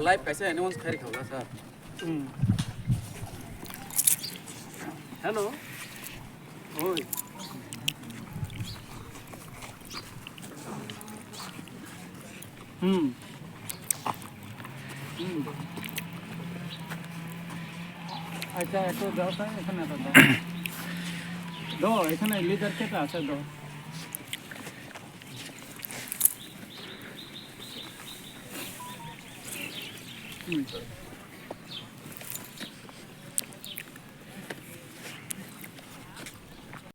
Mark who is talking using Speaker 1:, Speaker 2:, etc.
Speaker 1: Live कैसे announce करें होगा सर? Hello. Oi. अच्छा तो दो है এখানে তো দো এখানে লিডার কেটা আছে দো